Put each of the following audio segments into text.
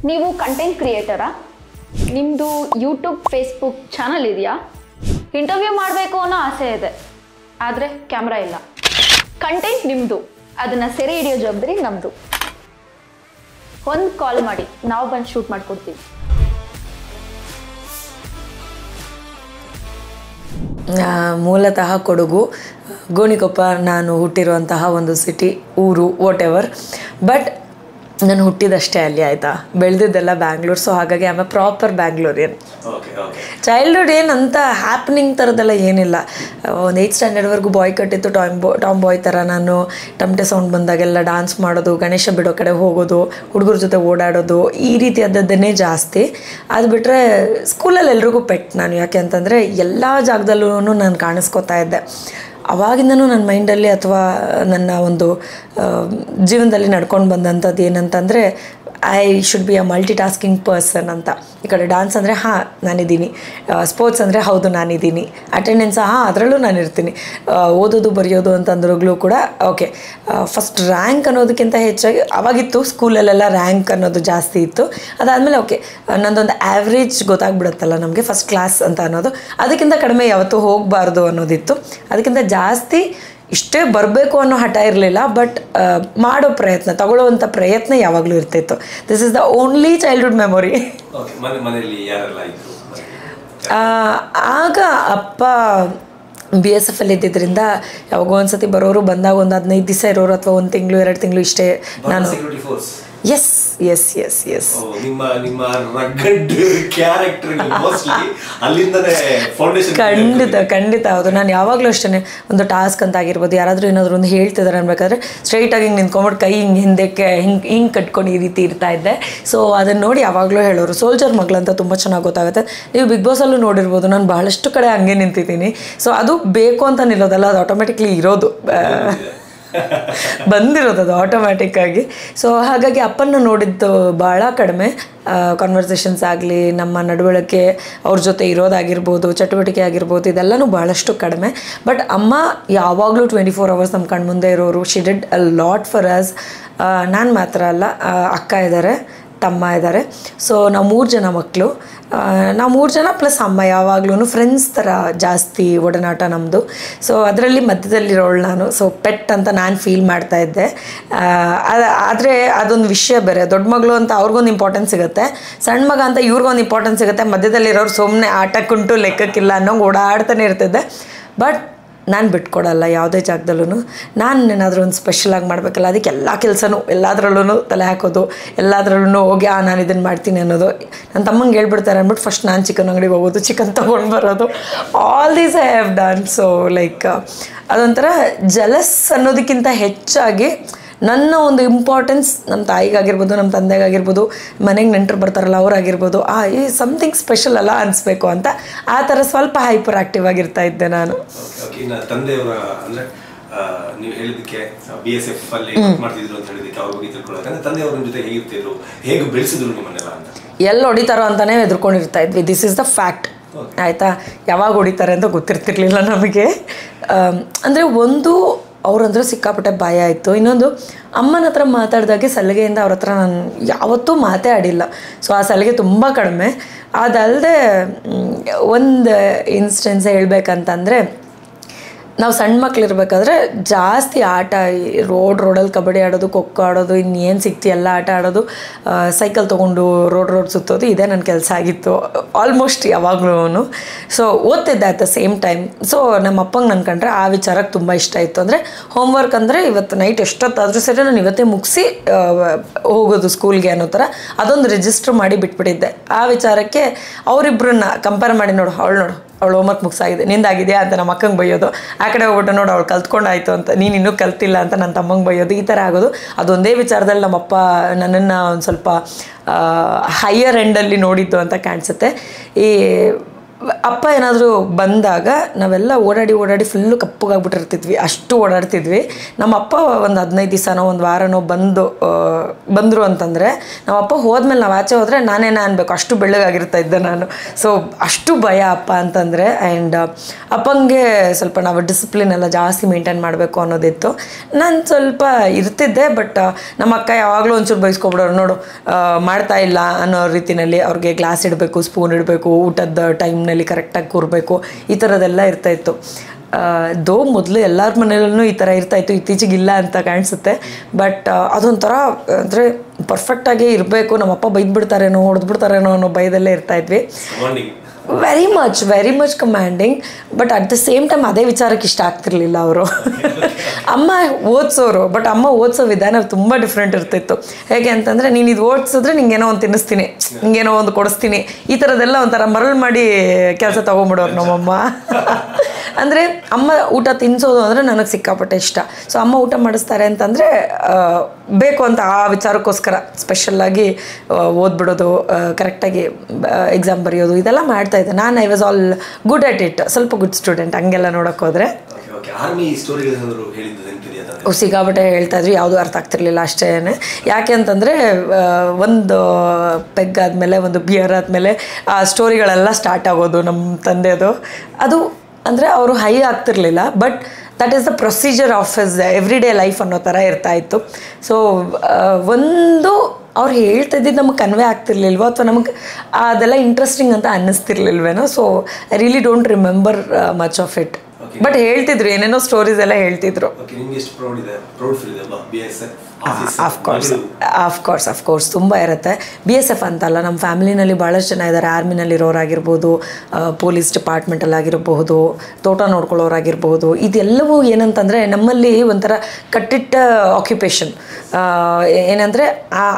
ನೀವು ಕಂಟೆಂಟ್ ಕ್ರಿಯೇಟರಾ? ನಿಮ್ಮದು YouTube Facebook channel ಇದೆಯಾ? ಇಂಟರ್ವ್ಯೂ ಮಾಡಬೇಕು ಅನ್ನೋ ಆಸೆ ಇದೆ, ಆದರೆ ಕ್ಯಾಮ್ರಾ ಇಲ್ಲ. ಕಂಟೆಂಟ್ ನಿಮ್ಮದು, ಅದನ್ನು ಸೆರೆ ಹಿಡಿಯೋ ಜವಾಬ್ದಾರಿ ನಮ್ಮದು. ಒಂದು ಕಾಲ್ ಮಾಡಿ, ನಾವು ಬಂದು ಶೂಟ್ ಮಾಡಿಕೊಡ್ತೀವಿ. ಮೂಲತಃ ಕೊಡಗು, ಗೋಣಿಕೊಪ್ಪ ನಾನು ಹುಟ್ಟಿರುವಂತಹ ಒಂದು ಸಿಟಿ, ಊರು, ವಾಟ್ ಎವರ್. ಬಟ್ ನಾನು ಹುಟ್ಟಿದಷ್ಟೇ ಅಲ್ಲಿ, ಆಯಿತಾ. ಬೆಳೆದಿದ್ದೆಲ್ಲ ಬ್ಯಾಂಗ್ಳೂರ್. ಸೊ ಹಾಗಾಗಿ ಆಮೇಲೆ ಪ್ರಾಪರ್ ಬ್ಯಾಂಗ್ಳೂರಿಯನ್. ಚೈಲ್ಡ್ಹುಡ್ ಏನಂತ ಹ್ಯಾಪ್ನಿಂಗ್ ಥರದ್ದೆಲ್ಲ ಏನಿಲ್ಲ. ಒಂದು 8th ಸ್ಟ್ಯಾಂಡರ್ಡ್ವರೆಗೂ ಬಾಯ್ ಕಟ್ಟಿತ್ತು, ಟಾಮ್ ಬಾಯ್ ಥರ. ನಾನು ಟಮಟೆ ಸೌಂಡ್ ಬಂದಾಗೆಲ್ಲ ಡ್ಯಾನ್ಸ್ ಮಾಡೋದು, ಗಣೇಶ ಬಿಡೋ ಕಡೆ ಹೋಗೋದು, ಹುಡುಗರ ಜೊತೆ ಓಡಾಡೋದು, ಈ ರೀತಿಯಾದದ್ದನ್ನೇ ಜಾಸ್ತಿ. ಅದು ಬಿಟ್ಟರೆ ಸ್ಕೂಲಲ್ಲಿ ಎಲ್ರಿಗೂ ಪೆಟ್ ನಾನು. ಯಾಕೆ ಅಂತಂದರೆ ಎಲ್ಲ ಜಾಗದಲ್ಲೂ ನಾನು ಕಾಣಿಸ್ಕೋತಾ ಇದ್ದೆ. ಅವಾಗಿಂದನೂ ನನ್ನ ಮೈಂಡಲ್ಲಿ ಅಥವಾ ನನ್ನ ಒಂದು ಜೀವನದಲ್ಲಿ ನಡ್ಕೊಂಡು ಬಂದಂಥದ್ದು ಏನಂತಂದರೆ, I should be a multi tasking person ಅಂತ. ಈ ಕಡೆ ಡ್ಯಾನ್ಸ್ ಅಂದರೆ ನಾನಿದ್ದೀನಿ, ಸ್ಪೋರ್ಟ್ಸ್ ಅಂದರೆ ಹೌದು ನಾನಿದ್ದೀನಿ, ಅಟೆಂಡೆನ್ಸ್ ಅದರಲ್ಲೂ ನಾನಿರ್ತೀನಿ, ಓದೋದು ಬರೆಯೋದು ಅಂತಂದ್ರೂ ಕೂಡ ಓಕೆ. ಫಸ್ಟ್ ರ್ಯಾಂಕ್ ಅನ್ನೋದಕ್ಕಿಂತ ಹೆಚ್ಚಾಗಿ ಅವಾಗಿತ್ತು ಸ್ಕೂಲಲ್ಲೆಲ್ಲ ರ್ಯಾಂಕ್ ಅನ್ನೋದು ಜಾಸ್ತಿ ಇತ್ತು. ಅದಾದಮೇಲೆ ಓಕೆ ನಂದೊಂದು ಆ್ಯಾವ್ರೇಜ್ ಗೊತ್ತಾಗ್ಬಿಡುತ್ತಲ್ಲ ನಮಗೆ, ಫಸ್ಟ್ ಕ್ಲಾಸ್ ಅಂತ ಅನ್ನೋದು. ಅದಕ್ಕಿಂತ ಕಡಿಮೆ ಯಾವತ್ತೂ ಹೋಗಬಾರ್ದು ಅನ್ನೋದಿತ್ತು. ಅದಕ್ಕಿಂತ ಜಾಸ್ತಿ ಇಷ್ಟೇ ಬರಬೇಕು ಅನ್ನೋ ಹಠ ಇರಲಿಲ್ಲ. ಬಟ್ ಮಾಡೋ ಪ್ರಯತ್ನ, ತಗೊಳ್ಳೋವಂಥ ಪ್ರಯತ್ನ ಯಾವಾಗಲೂ ಇರ್ತಿತ್ತು. This is the only childhood memory. ಆಗ ಅಪ್ಪ BSF ಅಲ್ಲಿ ಇದ್ದಿದ್ದರಿಂದ ಯಾವಾಗೋ ಒಂದ್ಸತಿ ಬರೋರು, ಬಂದಾಗ ಒಂದು 15 ದಿವಸ ಇರೋರು, ಅಥವಾ 1 ತಿಂಗಳು 2 ತಿಂಗಳು ಇಷ್ಟೇ. ನಾನು ಎಸ್ ಖಂಡಿತ ಹೌದು. ನಾನು ಯಾವಾಗಲೂ ಅಷ್ಟೇ, ಒಂದು ಟಾಸ್ಕ್ ಅಂತ ಆಗಿರ್ಬೋದು, ಯಾರಾದರೂ ಏನಾದರೂ ಒಂದು ಹೇಳ್ತಿದ್ದಾರೆ ಅನ್ಬೇಕಾದ್ರೆ ಸ್ಟ್ರೈಟಾಗಿ ಹಿಂಗೆ ನಿಂತ್ಕೊಂಡ್ಬಿಟ್ಟು ಕೈ ಹಿಂದಕ್ಕೆ ಹಿಂಗೆ ಕಟ್ಕೊಂಡು ಈ ರೀತಿ ಇರ್ತಾ ಇದ್ದೆ. ಸೊ ಅದನ್ನು ನೋಡಿ ಯಾವಾಗಲೂ ಹೇಳೋರು, ಸೋಲ್ಜರ್ ಮಗಳಂತ ತುಂಬ ಚೆನ್ನಾಗಿ ಗೊತ್ತಾಗುತ್ತೆ. ನೀವು ಬಿಗ್ ಬಾಸಲ್ಲೂ ನೋಡಿರ್ಬೋದು, ನಾನು ಬಹಳಷ್ಟು ಕಡೆ ಹಂಗೆ ನಿಂತಿದ್ದೀನಿ. ಸೊ ಅದು ಬೇಕು ಅಂತ ನಿಲ್ಲೋದಲ್ಲ, ಅದು ಆಟೋಮೆಟಿಕ್ಲಿ ಇರೋದು, ಬಂದಿರೋದು ಅದು ಆಟೋಮ್ಯಾಟಿಕ್ಕಾಗಿ. ಸೊ ಹಾಗಾಗಿ ಅಪ್ಪನ ನೋಡಿದ್ದು ಭಾಳ ಕಡಿಮೆ. ಕಾನ್ವರ್ಸೇಷನ್ಸ್ ಆಗಲಿ, ನಮ್ಮ ನಡವಳಿಕೆ, ಅವ್ರ ಜೊತೆ ಇರೋದಾಗಿರ್ಬೋದು, ಚಟುವಟಿಕೆ ಆಗಿರ್ಬೋದು, ಇದೆಲ್ಲನೂ ಭಾಳಷ್ಟು ಕಡಿಮೆ. ಬಟ್ ಅಮ್ಮ ಯಾವಾಗಲೂ 24 hours ನಮ್ಮ ಕಣ್ಮುಂದೆ ಇರೋರು. She did a lot for us. ನಾನು ಮಾತ್ರ ಅಲ್ಲ, ಅಕ್ಕ ಇದ್ದಾರೆ, ತಮ್ಮ ಇದ್ದಾರೆ. ಸೊ ನಾವು 3 ಜನ ಮಕ್ಕಳು. ನಾವು 3 ಜನ ಪ್ಲಸ್ ಅಮ್ಮ. ಯಾವಾಗ್ಲೂ ಫ್ರೆಂಡ್ಸ್ ಥರ ಜಾಸ್ತಿ ಒಡನಾಟ ನಮ್ಮದು. ಸೊ ಅದರಲ್ಲಿ ಮಧ್ಯದಲ್ಲಿರೋಳು ನಾನು. ಸೊ ಪೆಟ್ ಅಂತ ನಾನು ಫೀಲ್ ಮಾಡ್ತಾ ಇದ್ದೆ. ಆದರೆ ಅದೊಂದು ವಿಷಯ ಬೇರೆ. ದೊಡ್ಡ ಮಗಳು ಅಂತ ಅವ್ರಿಗೊಂದು ಇಂಪಾರ್ಟೆನ್ಸ್ ಸಿಗುತ್ತೆ, ಸಣ್ಣ ಮಗ ಅಂತ ಇವ್ರಿಗೊಂದು ಇಂಪಾರ್ಟೆನ್ಸ್ ಸಿಗುತ್ತೆ. ಮಧ್ಯದಲ್ಲಿರೋರು ಸುಮ್ಮನೆ ಆಟಕ್ಕುಂಟು ಲೆಕ್ಕಕ್ಕಿಲ್ಲ ಅನ್ನೋ ಓಡಾಡ್ತಾನೆ ಇರ್ತಿದ್ದೆ. ಬಟ್ ನಾನು ಬಿಟ್ಕೊಡಲ್ಲ ಯಾವುದೇ ಜಾಗದಲ್ಲೂ. ನಾನು ಏನಾದರೂ ಒಂದು ಸ್ಪೆಷಲಾಗಿ ಮಾಡಬೇಕಲ್ಲ, ಅದಕ್ಕೆ ಎಲ್ಲ ಕೆಲಸನೂ ಎಲ್ಲದರಲ್ಲೂ ತಲೆ ಹಾಕೋದು, ಎಲ್ಲದರಲ್ಲೂ ಹೋಗಿ ನಾನು ಇದನ್ನು ಮಾಡ್ತೀನಿ ಅನ್ನೋದು. ನನ್ನ ತಮ್ಮಂಗೆ ಹೇಳ್ಬಿಡ್ತಾರೆ ಅಂದ್ಬಿಟ್ಟು ಫಸ್ಟ್ ನಾನು ಚಿಕನ್ ಅಂಗಡಿಗೆ ಹೋಗೋದು, ಚಿಕನ್ ತೊಗೊಂಡು ಬರೋದು. All these I have done. So like ಅದೊಂಥರ ಜಲಸ್ ಅನ್ನೋದಕ್ಕಿಂತ ಹೆಚ್ಚಾಗಿ ನನ್ನ ಒಂದು ಇಂಪಾರ್ಟೆನ್ಸ್ ನಮ್ಮ ತಾಯಿಗಾಗಿರ್ಬೋದು, ನಮ್ಮ ತಂದೆಗಾಗಿರ್ಬೋದು, ಮನೆಗೆ ನೆಂಟರು ಬರ್ತಾರಲ್ಲ ಅವರಾಗಿರ್ಬೋದು, ಈ ಸಮಥಿಂಗ್ ಸ್ಪೆಷಲ್ ಅಲ್ಲ ಅನಿಸ್ಬೇಕು ಅಂತ ಆ ಥರ ಸ್ವಲ್ಪ ಹೈಪರ್ ಆ್ಯಕ್ಟಿವ್ ಆಗಿರ್ತಾ ಇದ್ದೆ ನಾನು. ತಂದೆಯವರ ಅಂದರೆ ನೀವು ಹೇಳಿದ್ದಕ್ಕೆ BSF ಅಲ್ಲಿ ಮಾಡ್ತಿದ್ರು ಅಂತ ಹೇಳಿದ್ದಕ್ಕೆ ಅವ್ರ ಬಗ್ಗೆ ತಿಳ್ಕೊಳ್ಳೋಕೆ ತಂದೆಯವ್ರ ಜೊತೆ ಹೇಗಿರ್ತಿದ್ರು, ಹೇಗೆ ಬೆಳೆಸಿದ್ರು ನಿಮ್ಮನ್ನೆಲ್ಲ ಅಂತ? ಎಲ್ಲಿ ಹೊಡಿತಾರೋ ಅಂತಲೇ ಎದುರ್ಕೊಂಡಿರ್ತಾ ಇದ್ವಿ. ದಿಸ್ ಇಸ್ ದ ಫ್ಯಾಕ್ಟ್, ಆಯಿತಾ. ಯಾವಾಗ ಹೊಡಿತಾರೆ ಅಂತ ಗೊತ್ತಿರ್ತಿರ್ಲಿಲ್ಲ ನಮಗೆ. ಅಂದರೆ ಒಂದು ಅವ್ರಂದ್ರೆ ಸಿಕ್ಕಾಪಟ್ಟೆ ಭಯ ಆಯಿತು. ಇನ್ನೊಂದು ಅಮ್ಮನ ಹತ್ರ ಮಾತಾಡಿದಾಗೆ ಸಲಿಗೆಯಿಂದ ಅವ್ರ ಹತ್ರ ನಾನು ಯಾವತ್ತೂ ಮಾತೇ ಆಡಿಲ್ಲ. ಸೊ ಆ ಸಲಿಗೆ ತುಂಬ ಕಡಿಮೆ. ಅದಲ್ಲದೆ ಒಂದು ಇನ್ಸ್ಟೆನ್ಸ್ ಹೇಳ್ಬೇಕಂತಂದರೆ, ನಾವು ಸಣ್ಣ ಮಕ್ಳಿರ್ಬೇಕಾದ್ರೆ ಜಾಸ್ತಿ ಆಟ, ರೋಡಲ್ಲಿ ಕಬಡ್ಡಿ ಆಡೋದು, ಖೋಖೋ ಆಡೋದು, ಇನ್ನೇನು ಸಿಕ್ತಿ ಎಲ್ಲ ಆಟ ಆಡೋದು, ಸೈಕಲ್ ತೊಗೊಂಡು ರೋಡ್ ಸುತ್ತೋದು, ಇದೇ ನನ್ನ ಕೆಲಸ ಆಗಿತ್ತು ಆಲ್ಮೋಸ್ಟ್ ಯಾವಾಗಲೂ. ಸೊ ಓದ್ತಿದ್ದೆ at the same time. So ನಮ್ಮ ಅಪ್ಪಂಗೆ ನನ್ನ ಕಂಡ್ರೆ ಆ ವಿಚಾರಕ್ಕೆ ತುಂಬ ಇಷ್ಟ ಇತ್ತು. ಅಂದರೆ ಹೋಮ್ವರ್ಕ್ ಅಂದರೆ ಇವತ್ತು ನೈಟ್ ಎಷ್ಟೊತ್ತಾದರೂ ಸರಿ ನಾನು ಇವತ್ತೇ ಮುಗಿಸಿ ಹೋಗೋದು ಸ್ಕೂಲ್ಗೆ ಅನ್ನೋ ಥರ ಅದೊಂದು ರಿಜಿಸ್ಟ್ರ್ ಮಾಡಿ ಬಿಟ್ಬಿಟ್ಟಿದ್ದೆ. ಆ ವಿಚಾರಕ್ಕೆ ಅವರಿಬ್ಬರನ್ನ ಕಂಪೇರ್ ಮಾಡಿ, ನೋಡು ಅವಳು ಹೋಮ್ವರ್ಕ್ ಮುಗಿಸಾಗಿದೆ, ನಿಂದಾಗಿದೆಯಾ ಅಂತ ನಮ್ಮ ಅಕ್ಕಂಗೆ ಬೈಯೋದು. ಆ ಕಡೆ ಹೋಗ್ಬಿಟ್ಟು ನೋಡು ಅವಳು ಕಲ್ತ್ಕೊಂಡಾಯ್ತು ಅಂತ, ನೀನು ಇನ್ನೂ ಕಲ್ತಿಲ್ಲ ಅಂತ ನನ್ನ ತಮ್ಮಂಗೆ ಬೈಯೋದು. ಈ ಥರ ಆಗೋದು. ಅದೊಂದೇ ವಿಚಾರದಲ್ಲಿ ನಮ್ಮಪ್ಪ ನನ್ನನ್ನು ಒಂದು ಸ್ವಲ್ಪ ಹೈಯರ್ ಎಂಡಲ್ಲಿ ನೋಡಿದ್ದು ಅಂತ ಕಾಣಿಸುತ್ತೆ. ಈ ಅಪ್ಪ ಏನಾದರೂ ಬಂದಾಗ ನಾವೆಲ್ಲ ಓಡಾಡಿ ಫುಲ್ಲು ಕಪ್ಪಗಾಗ್ಬಿಟ್ಟಿರ್ತಿದ್ವಿ, ಅಷ್ಟು ಓಡಾಡ್ತಿದ್ವಿ. ನಮ್ಮ ಅಪ್ಪ ಒಂದು 15 ದಿವಸನೋ ಒಂದು ವಾರನೋ ಬಂದರು ಅಂತಂದರೆ ನಮ್ಮಪ್ಪ ಹೋದ್ಮೇಲೆ ನಾವು ಆಚೆ ಹೋದರೆ ನಾನೇನ ಅನ್ಬೇಕು, ಅಷ್ಟು ಬೆಳ್ಳಗಾಗಿರ್ತಾ ಇದ್ದೆ ನಾನು. ಸೊ ಅಷ್ಟು ಭಯ ಅಪ್ಪ ಅಂತಂದರೆ. ಆ್ಯಂಡ್ ಅಪ್ಪಂಗೆ ಸ್ವಲ್ಪ ನಾವು ಡಿಸಿಪ್ಲಿನ್ ಎಲ್ಲ ಜಾಸ್ತಿ ಮೇಂಟೈನ್ ಮಾಡಬೇಕು ಅನ್ನೋದಿತ್ತು. ನಾನು ಸ್ವಲ್ಪ ಇರ್ತಿದ್ದೆ, ಬಟ್ ನಮ್ಮ ಅಕ್ಕ ಯಾವಾಗಲೂ ಒಂಚೂರು ಬೈಸ್ಕೊಬಿಡೋರು, ನೋಡು ಮಾಡ್ತಾ ಇಲ್ಲ ಅನ್ನೋ ರೀತಿಯಲ್ಲಿ. ಅವ್ರಿಗೆ ಗ್ಲಾಸ್ ಇಡಬೇಕು, ಸ್ಪೂನ್ ಇಡಬೇಕು, ಊಟದ ಟೈಮ್ನಲ್ಲಿ ಕರೆಕ್ಟಾಗಿ ಕೂರಬೇಕು, ಈ ಥರದ್ದೆಲ್ಲ ಇರ್ತಾಯಿತ್ತು. ಮೊದಲು ಎಲ್ಲರ ಮನೆಯಲ್ಲೂ ಈ ಥರ ಇರ್ತಾಯಿತ್ತು, ಇತ್ತೀಚೆಗಿಲ್ಲ ಅಂತ ಕಾಣಿಸುತ್ತೆ. ಬಟ್ ಅದೊಂಥರ ಅಂದರೆ ಪರ್ಫೆಕ್ಟಾಗೇ ಇರಬೇಕು, ನಮ್ಮಪ್ಪ ಬೈದ್ಬಿಡ್ತಾರೇನೋ ಹೊಡೆದ್ಬಿಡ್ತಾರೇನೋ ಅನ್ನೋ ಭಯದಲ್ಲೇ ಇರ್ತಾಯಿದ್ವಿ. Very much commanding. But at the same time ಅದೇ ವಿಚಾರಕ್ಕೆ ಇಷ್ಟ ಆಗ್ತಿರ್ಲಿಲ್ಲ ಅವರು. ಅಮ್ಮ ಓದಿಸೋರು, ಬಟ್ ಅಮ್ಮ ಓದಿಸೋ ವಿಧಾನ ತುಂಬ ಡಿಫ್ರೆಂಟ್ ಇರ್ತಿತ್ತು. ಹೇಗೆ ಅಂತಂದರೆ, ನೀನು ಇದು ಓದಿಸಿದ್ರೆ ನಿಂಗೇನೋ ಒಂದು ತಿನ್ನಿಸ್ತೀನಿ, ನಿಂಗೇನೋ ಒಂದು ಕೊಡಿಸ್ತೀನಿ, ಈ ಥರದ್ದೆಲ್ಲ ಒಂಥರ ಮರಳು ಮಾಡಿ ಕೆಲಸ ತೊಗೊಂಬಿಡೋರು ನಮ್ಮಮ್ಮ. ಅಂದರೆ ಅಮ್ಮ ಊಟ ತಿನ್ನಿಸೋದು ಅಂದರೆ ನನಗೆ ಸಿಕ್ಕಾಪಟ್ಟೆ ಇಷ್ಟ. ಸೊ ಅಮ್ಮ ಊಟ ಮಾಡಿಸ್ತಾರೆ ಅಂತಂದರೆ ಬೇಕು ಅಂತ ಆ ವಿಚಾರಕ್ಕೋಸ್ಕರ ಸ್ಪೆಷಲ್ಲಾಗಿ ಓದ್ಬಿಡೋದು, ಕರೆಕ್ಟಾಗಿ ಎಕ್ಸಾಮ್ ಬರೆಯೋದು, ಇದೆಲ್ಲ ಮಾಡ್ತಾಯಿದ್ದೆ ನಾನು. I was all good at it, ಸ್ವಲ್ಪ ಗುಡ್ ಸ್ಟೂಡೆಂಟ್ ಹಂಗೆಲ್ಲ ನೋಡೋಕೆ ಹೋದರೆ. ಸಿಕ್ಕಾಪಟ್ಟೆ ಹೇಳ್ತಾಯಿದ್ವಿ, ಯಾವುದೂ ಅರ್ಥ ಆಗ್ತಿರ್ಲಿಲ್ಲ ಅಷ್ಟೇ. ಯಾಕೆ ಅಂತಂದರೆ ಒಂದು ಪೆಗ್ ಆದಮೇಲೆ, ಒಂದು ಬಿಯರ್ ಆದಮೇಲೆ ಆ ಸ್ಟೋರಿಗಳೆಲ್ಲ ಸ್ಟಾರ್ಟ್ ಆಗೋದು ನಮ್ಮ ತಂದೆದು. ಅದು ಅಂದರೆ ಅವರು ಹೈ ಆಗ್ತಿರ್ಲಿಲ್ಲ, but that is the procedure of his every day life ಅನ್ನೋ ಥರ ಇರ್ತಾಯಿತ್ತು. ಸೊ ಒಂದು ಅವ್ರು ಹೇಳ್ತಾಯಿದ್ದು ನಮಗೆ ಕನ್ವೆ ಆಗ್ತಿರ್ಲಿಲ್ವೋ, ಅಥವಾ ನಮಗೆ ಅದೆಲ್ಲ ಇಂಟ್ರೆಸ್ಟಿಂಗ್ ಅಂತ ಅನ್ನಿಸ್ತಿರ್ಲಿಲ್ವೇನೋ. So I really don't remember much of it. But ಹೇಳ್ತಿದ್ರು, ಏನೇನೋ ಸ್ಟೋರೀಸ್ ಎಲ್ಲ ಹೇಳ್ತಿದ್ರು. ಅಫ್ಕೋರ್ಸ್ ತುಂಬ ಇರುತ್ತೆ. BSF ಅಂತಲ್ಲ, ನಮ್ಮ ಫ್ಯಾಮಿಲಿನಲ್ಲಿ ಭಾಳಷ್ಟು ಜನ ಇದ್ದಾರೆ. ಆರ್ಮಿನಲ್ಲಿರೋರಾಗಿರ್ಬೋದು, ಪೊಲೀಸ್ ಡಿಪಾರ್ಟ್ಮೆಂಟಲ್ಲಾಗಿರಬಹುದು, ತೋಟ ನೋಡ್ಕೊಳ್ಳೋರಾಗಿರ್ಬೋದು. ಇದೆಲ್ಲವೂ ಏನಂತಂದರೆ ನಮ್ಮಲ್ಲಿ ಒಂಥರ ಕಟ್ಟಿಟ್ಟ ಆಕ್ಯುಪೇಷನ್, ಏನಂದರೆ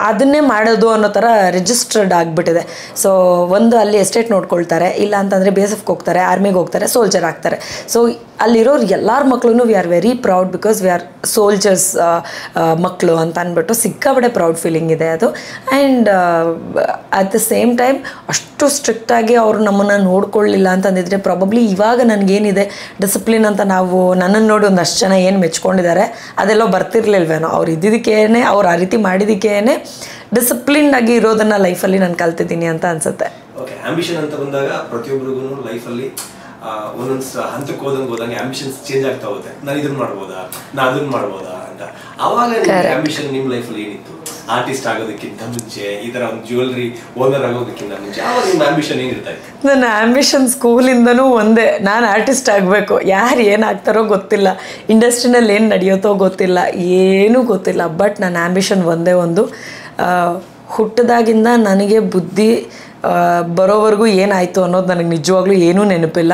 ಅದನ್ನೇ ಮಾಡೋದು ಅನ್ನೋ ಥರ ರಿಜಿಸ್ಟರ್ಡ್ ಆಗಿಬಿಟ್ಟಿದೆ. ಸೊ ಒಂದು ಅಲ್ಲಿ ಎಸ್ಟೇಟ್ ನೋಡ್ಕೊಳ್ತಾರೆ, ಇಲ್ಲ ಅಂತಂದರೆ BSFಗೆ ಹೋಗ್ತಾರೆ, ಆರ್ಮಿಗೆ ಹೋಗ್ತಾರೆ, ಸೋಲ್ಜರ್ ಆಗ್ತಾರೆ. ಸೊ ಅಲ್ಲಿರೋರು ಎಲ್ಲರ ಮಕ್ಕಳು we are very proud, because we are soldiers ಮಕ್ಕಳು ಅಂತ ಅಂದ್ಬಿಟ್ಟು ಸಿಕ್ಕಾಬಡೆ ಪ್ರೌಡ್ ಫೀಲಿಂಗ್ ಇದೆ ಅದು. And at the same time ಅಷ್ಟು ಸ್ಟ್ರಿಕ್ಟಾಗಿ ಅವರು ನಮ್ಮನ್ನು ನೋಡ್ಕೊಳ್ಳಿಲ್ಲ ಅಂತಂದಿದ್ರೆ ಪ್ರಾಬಬ್ಲಿ ಇವಾಗ ನನಗೇನಿದೆ ಡಿಸಿಪ್ಲಿನ್ ಅಂತ, ನಾವು ನನ್ನನ್ನು ನೋಡಿ ಒಂದಷ್ಟು ಜನ ಏನು ಮೆಚ್ಕೊಂಡಿದ್ದಾರೆ ಅದೆಲ್ಲೋ ಬರ್ತಿರ್ಲಿಲ್ವೇನೋ. ಅವ್ರು ಇದ್ದಿದ್ದಕ್ಕೇನೆ, ಅವ್ರು ಆ ರೀತಿ ಮಾಡಿದ್ದಕ್ಕೇನೆ ಡಿಸಿಪ್ಲಿನ್ಡ್ ಆಗಿ ಇರೋದನ್ನು ಲೈಫಲ್ಲಿ ನಾನು ಕಲ್ತಿದ್ದೀನಿ ಅಂತ ಅನಿಸುತ್ತೆ. ಓಕೆ, ಆಂಬಿಷನ್ ಅಂತ ಬಂದಾಗ ಪ್ರತಿಯೊಬ್ಬರಿಗೂ ಲೈಫಲ್ಲಿ ಒಂದೊಂದು ಹಂತಕ್ಕೆ ಹೋದಂಗೆ ಆಂಬಿಷನ್ಸ್ ಚೇಂಜ್ ಆಗ್ತಾ ಹೋಗುತ್ತೆ. ನಾನು ಇದನ್ನ ಮಾಡ್ಬೋದಾ, ನಾನು ಅದನ್ನ ಮಾಡ್ಬೋದಾ ಅಂತ. ಆವಾಗ ಆಂಬಿಷನ್ ನಿಮ್ಮ ಲೈಫಲ್ಲಿ ಏನಿತ್ತು? ಆರ್ಟಿಸ್ಟ್ ಆಗೋದಕ್ಕಿಂತ ಮುಂಚೆ, ಈ ಥರ ಒಂದು ಜ್ಯುವೆಲ್ರಿ ಓನರ್ ಆಗೋದಕ್ಕಿಂತ ಮುಂಚೆ ಆವಾಗ ನಿಮ್ಮ ಆಂಬಿಷನ್ ಏನಿರ್ತಾ ಇತ್ತು? ನನ್ನ ಆಂಬಿಷನ್ ಸ್ಕೂಲಿಂದನೂ ಒಂದೇ, ನಾನು ಆರ್ಟಿಸ್ಟ್ ಆಗಬೇಕು. ಯಾರು ಏನಾಗ್ತಾರೋ ಗೊತ್ತಿಲ್ಲ, ಇಂಡಸ್ಟ್ರಿನಲ್ಲಿ ಏನು ನಡೆಯುತ್ತೋ ಗೊತ್ತಿಲ್ಲ, ಏನೂ ಗೊತ್ತಿಲ್ಲ. ಬಟ್ ನನ್ನ ಆಂಬಿಷನ್ ಒಂದೇ ಒಂದು, ಹುಟ್ಟಿದಾಗಿಂದ ನನಗೆ ಬುದ್ಧಿ ಬರೋವರೆಗೂ ಏನಾಯಿತು ಅನ್ನೋದು ನನಗೆ ನಿಜವಾಗ್ಲೂ ಏನೂ ನೆನಪಿಲ್ಲ.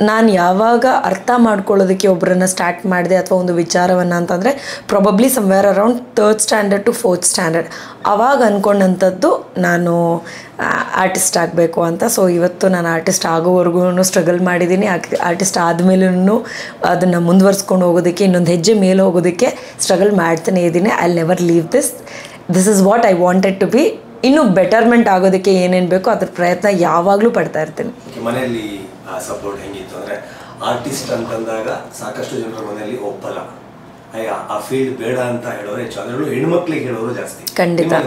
ನಾನು ಯಾವಾಗ ಅರ್ಥ ಮಾಡ್ಕೊಳ್ಳೋದಕ್ಕೆ ಒಬ್ಬರನ್ನು ಸ್ಟಾರ್ಟ್ ಮಾಡಿದೆ ಅಥವಾ ಒಂದು ವಿಚಾರವನ್ನು ಅಂತಂದರೆ probably somewhere around 3rd standard to 4th standard. ಆವಾಗ ಅಂದ್ಕೊಂಡಂಥದ್ದು ನಾನು ಆರ್ಟಿಸ್ಟ್ ಆಗಬೇಕು ಅಂತ. ಸೊ ಇವತ್ತು ನಾನು ಆರ್ಟಿಸ್ಟ್ ಆಗೋವರೆಗೂ ಸ್ಟ್ರಗಲ್ ಮಾಡಿದ್ದೀನಿ. ಆರ್ಟಿಸ್ಟ್ ಆದಮೇಲೂ ಅದನ್ನು ಮುಂದುವರ್ಸ್ಕೊಂಡು ಹೋಗೋದಕ್ಕೆ, ಇನ್ನೊಂದು ಹೆಜ್ಜೆ ಮೇಲೆ ಹೋಗೋದಕ್ಕೆ ಸ್ಟ್ರಗಲ್ ಮಾಡ್ತಾನೇ ಇದ್ದೀನಿ. I never leave this is what I wanted to be. ಇನ್ನೂ ಬೆಟರ್ಮೆಂಟ್ ಆಗೋದಕ್ಕೆ ಏನೇನು ಬೇಕೋ ಅದ್ರ ಪ್ರಯತ್ನ ಯಾವಾಗಲೂ ಪಡ್ತಾ ಇರ್ತೀನಿ. ಮನೆಯಲ್ಲಿ ಸಪೋರ್ಟ್ ಹೆಂಗಿತ್ತು ಅಂದರೆ, ಆರ್ಟಿಸ್ಟ್ ಅಂತಂದಾಗ ಸಾಕಷ್ಟು ಜನರ ಮನೆಯಲ್ಲಿ ಒಪ್ಪಲ್ಲ, ಆ ಫೀಲ್ಡ್ ಬೇಡ ಅಂತ ಹೇಳೋರು ಹೆಚ್ಚು, ಅದರಲ್ಲೂ ಹೆಣ್ಮಕ್ಳಿಗೆ ಹೇಳೋರು ಜಾಸ್ತಿ. ಖಂಡಿತ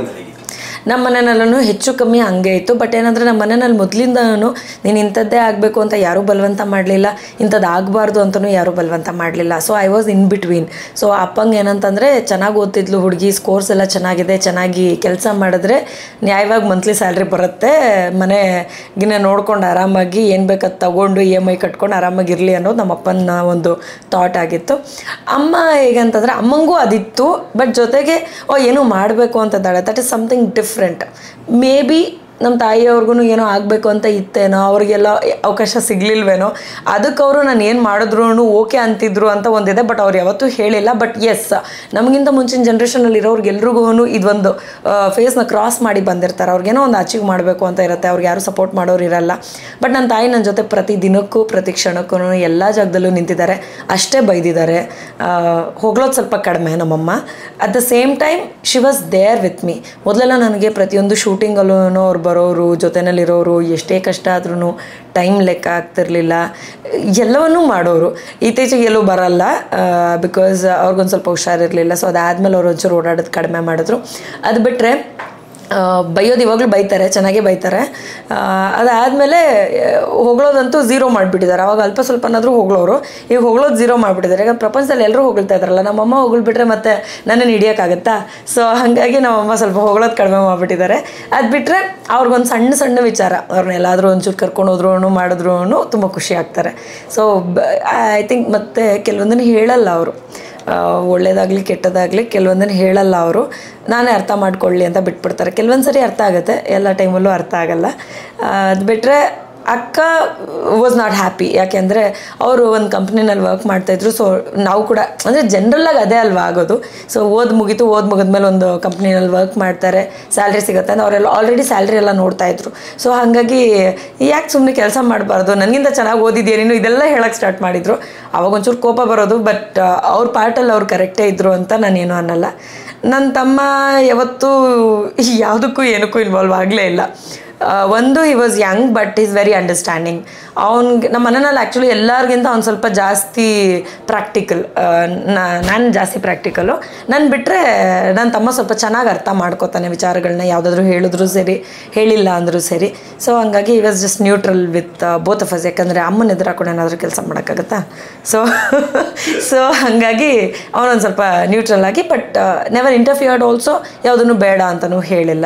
ನಮ್ಮ ಮನೆಯಲ್ಲೂ ಹೆಚ್ಚು ಕಮ್ಮಿ ಹಂಗೆ ಇತ್ತು. ಬಟ್ ಏನಂದರೆ ನಮ್ಮ ಮನೆಯಲ್ಲಿ ಮೊದಲಿಂದನೂ ನೀನು ಇಂಥದ್ದೇ ಆಗಬೇಕು ಅಂತ ಯಾರೂ ಬಲವಂತ ಮಾಡಲಿಲ್ಲ, ಇಂಥದ್ದು ಆಗಬಾರ್ದು ಅಂತಲೂ ಯಾರೂ ಬಲವಂತ ಮಾಡಲಿಲ್ಲ. So I was in between. So ಅಪ್ಪಂಗೆ ಏನಂತಂದರೆ, ಚೆನ್ನಾಗಿ ಓದ್ತಿದ್ಲು ಹುಡುಗಿ, ಸ್ಕೋರ್ಸ್ ಎಲ್ಲ ಚೆನ್ನಾಗಿದೆ, ಚೆನ್ನಾಗಿ ಕೆಲಸ ಮಾಡಿದ್ರೆ ನ್ಯಾಯವಾಗಿ ಮಂತ್ಲಿ ಸ್ಯಾಲ್ರಿ ಬರುತ್ತೆ, ಮನೆಗಿನ ನೋಡ್ಕೊಂಡು ಆರಾಮಾಗಿ ಏನು ಬೇಕಾದ ತೊಗೊಂಡು EMI ಕಟ್ಕೊಂಡು ಆರಾಮಾಗಿರಲಿ ಅನ್ನೋದು ನಮ್ಮ ಅಪ್ಪನ ಒಂದು ಥಾಟ್ ಆಗಿತ್ತು. ಅಮ್ಮ ಹೇಗಂತಂದರೆ, ಅಮ್ಮಂಗೂ ಅದಿತ್ತು, ಬಟ್ ಜೊತೆಗೆ ಏನೋ ಮಾಡಬೇಕು ಅಂತಂದಾಳೆ. That is something different. Maybe ನಮ್ಮ ತಾಯಿಯವ್ರಿಗೂ ಏನೋ ಆಗಬೇಕು ಅಂತ ಇತ್ತೇನೋ, ಅವ್ರಿಗೆಲ್ಲ ಅವಕಾಶ ಸಿಗಲಿಲ್ವೇನೋ, ಅದಕ್ಕೆ ಅವರು ನಾನು ಏನು ಮಾಡಿದ್ರು ಓಕೆ ಅಂತಿದ್ರು ಅಂತ ಒಂದಿದೆ. ಬಟ್ ಅವ್ರು ಯಾವತ್ತೂ ಹೇಳಿಲ್ಲ. ಬಟ್ ಎಸ್, ನಮಗಿಂತ ಮುಂಚಿನ ಜನ್ರೇಷನಲ್ಲಿ ಇರೋರ್ಗೆಲ್ರಿಗೂ ಇದೊಂದು ಫೇಸ್ನ ಕ್ರಾಸ್ ಮಾಡಿ ಬಂದಿರ್ತಾರೆ. ಅವ್ರಿಗೇನೋ ಒಂದು ಅಚೀವ್ ಮಾಡಬೇಕು ಅಂತ ಇರುತ್ತೆ, ಅವ್ರಿಗೆ ಯಾರು ಸಪೋರ್ಟ್ ಮಾಡೋರು ಇರಲ್ಲ. ಬಟ್ ನನ್ನ ತಾಯಿ ನನ್ನ ಜೊತೆ ಪ್ರತಿ ದಿನಕ್ಕೂ ಪ್ರತಿ ಕ್ಷಣಕ್ಕೂ ಎಲ್ಲ ಜಾಗದಲ್ಲೂ ನಿಂತಿದ್ದಾರೆ, ಅಷ್ಟೇ ಬೈದಿದ್ದಾರೆ. ಹೋಗ್ಲೋದು ಸ್ವಲ್ಪ ಕಡಿಮೆ ನಮ್ಮಮ್ಮ. At the same time she was there with me. ಮೊದಲೆಲ್ಲ ನನಗೆ ಪ್ರತಿಯೊಂದು ಶೂಟಿಂಗಲ್ಲೂ ಅವ್ರು ಬರೋರು, ಜೊತೆನಲ್ಲಿರೋರು, ಎಷ್ಟೇ ಕಷ್ಟ ಆದ್ರೂ ಟೈಮ್ ಲೆಕ್ಕ ಆಗ್ತಿರ್ಲಿಲ್ಲ, ಎಲ್ಲವನ್ನೂ ಮಾಡೋರು. ಇತ್ತೀಚೆಗೆ ಎಲ್ಲೂ ಬರಲ್ಲ ಬಿಕಾಸ್ ಅವ್ರಿಗೊಂದು ಸ್ವಲ್ಪ ಹುಷಾರಿರಲಿಲ್ಲ. ಸೊ ಅದಾದಮೇಲೆ ಅವ್ರು ಒಂಚೂರು ಓಡಾಡೋದು ಕಡಿಮೆ ಮಾಡಿದ್ರು. ಅದು ಬಿಟ್ಟರೆ ಬೈಯೋದು ಇವಾಗಲೂ ಬೈತಾರೆ, ಚೆನ್ನಾಗೇ ಬೈತಾರೆ. ಅದಾದಮೇಲೆ ಹೊಗಳೋದಂತೂ ಝೀರೋ ಮಾಡಿಬಿಟ್ಟಿದ್ದಾರೆ. ಅವಾಗ ಅಲ್ಪ ಸ್ವಲ್ಪನಾದರೂ ಹೊಗಳೋರು, ಈಗ ಹೊಗಳೋದು ಝೀರೋ ಮಾಡಿಬಿಟ್ಟಿದ್ದಾರೆ. ಈಗ ಪ್ರಪಂಚದಲ್ಲಿ ಎಲ್ಲರೂ ಹೊಗಳ್ತಾ ಇದ್ದಾರಲ್ಲ, ನಮ್ಮಮ್ಮ ಹೊಗಳ್ಬಿಟ್ರೆ ಮತ್ತೆ ನನ್ನನ್ನು ಹಿಡಿಯೋಕ್ಕಾಗತ್ತಾ? ಸೊ ಹಾಗಾಗಿ ನಮ್ಮಮ್ಮ ಸ್ವಲ್ಪ ಹೊಗಳೋದು ಕಡಿಮೆ ಮಾಡಿಬಿಟ್ಟಿದ್ದಾರೆ. ಅದು ಬಿಟ್ಟರೆ ಅವ್ರಿಗೊಂದು ಸಣ್ಣ ಸಣ್ಣ ವಿಚಾರ, ಅವ್ರನ್ನೆಲ್ಲಾದರೂ ಒಂಚೂರು ಕರ್ಕೊಂಡು ಹೋದ್ರೂ ಮಾಡಿದ್ರೂ ತುಂಬ ಖುಷಿ ಆಗ್ತಾರೆ. ಸೊ ಐ ಥಿಂಕ್ ಮತ್ತೆ ಕೆಲವೊಂದನ್ನು ಹೇಳಲ್ಲ ಅವರು, ಒಳ್ಳೇದಾಗಲಿ ಕೆಟ್ಟದಾಗಲಿ ಕೆಲವೊಂದನ್ನು ಹೇಳಲ್ಲ ಅವರು, ನಾನೇ ಅರ್ಥ ಮಾಡ್ಕೊಳ್ಳಿ ಅಂತ ಬಿಟ್ಬಿಡ್ತಾರೆ. ಕೆಲವೊಂದು ಸರಿ ಅರ್ಥ ಆಗುತ್ತೆ, ಎಲ್ಲ ಟೈಮಲ್ಲೂ ಅರ್ಥ ಆಗಲ್ಲ. ಅದು ಬಿಟ್ಟರೆ ಅಕ್ಕ ವಾಸ್ ನಾಟ್ ಹ್ಯಾಪಿ. ಯಾಕೆಂದರೆ ಅವರು ಒಂದು ಕಂಪ್ನಿನಲ್ಲಿ ವರ್ಕ್ ಮಾಡ್ತಾಯಿದ್ರು. ಸೊ ನಾವು ಕೂಡ ಅಂದರೆ ಜನರಲ್ಲಾಗಿ ಅದೇ ಅಲ್ವಾ ಆಗೋದು. ಸೊ ಮುಗಿದ್ಮೇಲೆ ಒಂದು ಕಂಪ್ನಿನಲ್ಲಿ ವರ್ಕ್ ಮಾಡ್ತಾರೆ, ಸ್ಯಾಲ್ರಿ ಸಿಗುತ್ತೆ ಅಂತ ಅವರೆಲ್ಲ ಆಲ್ರೆಡಿ ಸ್ಯಾಲ್ರಿ ಎಲ್ಲ ನೋಡ್ತಾಯಿದ್ರು. ಸೊ ಹಾಗಾಗಿ ಯಾಕೆ ಸುಮ್ಮನೆ ಕೆಲಸ ಮಾಡಬಾರ್ದು, ನನಗಿಂತ ಚೆನ್ನಾಗಿ ಓದಿದ್ಯಾ ನೀನು, ಇದೆಲ್ಲ ಹೇಳೋಕ್ಕೆ ಸ್ಟಾರ್ಟ್ ಮಾಡಿದರು. ಅವಾಗ ಒಂಚೂರು ಕೋಪ ಬರೋದು. ಬಟ್ ಅವ್ರ ಪಾರ್ಟಲ್ಲಿ ಅವ್ರು ಕರೆಕ್ಟೇ ಇದ್ದರು ಅಂತ ನಾನೇನು ಅನ್ನಲ್ಲ. ನನ್ನ ತಮ್ಮ ಯಾವತ್ತೂ ಯಾವುದಕ್ಕೂ ಏನಕ್ಕೂ ಇನ್ವಾಲ್ವ್ ಆಗಲೇ ಇಲ್ಲ. ಒಂದು he was Young but is very understanding. ಅವ್ನಿಗೆ ನಮ್ಮ ಮನೆಯಲ್ಲಿ ಆ್ಯಕ್ಚುಲಿ ಎಲ್ಲರಿಗಿಂತ ಅವ್ನು ಸ್ವಲ್ಪ ಜಾಸ್ತಿ ಪ್ರಾಕ್ಟಿಕಲ್, ನಾನು ಜಾಸ್ತಿ ಪ್ರಾಕ್ಟಿಕಲು. ನಾನು ಬಿಟ್ಟರೆ ನನ್ನ ತಮ್ಮ ಸ್ವಲ್ಪ ಚೆನ್ನಾಗಿ ಅರ್ಥ ಮಾಡ್ಕೋತಾನೆ ವಿಚಾರಗಳನ್ನ, ಯಾವುದಾದ್ರೂ ಹೇಳಿದ್ರು ಸರಿ, ಹೇಳಿಲ್ಲ ಅಂದರೂ ಸರಿ. ಸೊ ಹಂಗಾಗಿ he was just neutral with both of us. ಯಾಕಂದರೆ ಅಮ್ಮನ ಎದುರು ಹಾಕೊಂಡು ಏನಾದರೂ ಕೆಲಸ ಮಾಡೋಕ್ಕಾಗತ್ತಾ? ಸೊ ಹಾಗಾಗಿ ಅವನೊಂದು ಸ್ವಲ್ಪ ನ್ಯೂಟ್ರಲ್ ಆಗಿ, ಬಟ್ ನೆವರ್ ಇಂಟರ್ಫಿಯರ್ಡ್ ಆಲ್ಸೋ, ಯಾವುದನ್ನು ಬೇಡ ಅಂತಲೂ ಹೇಳಿಲ್ಲ.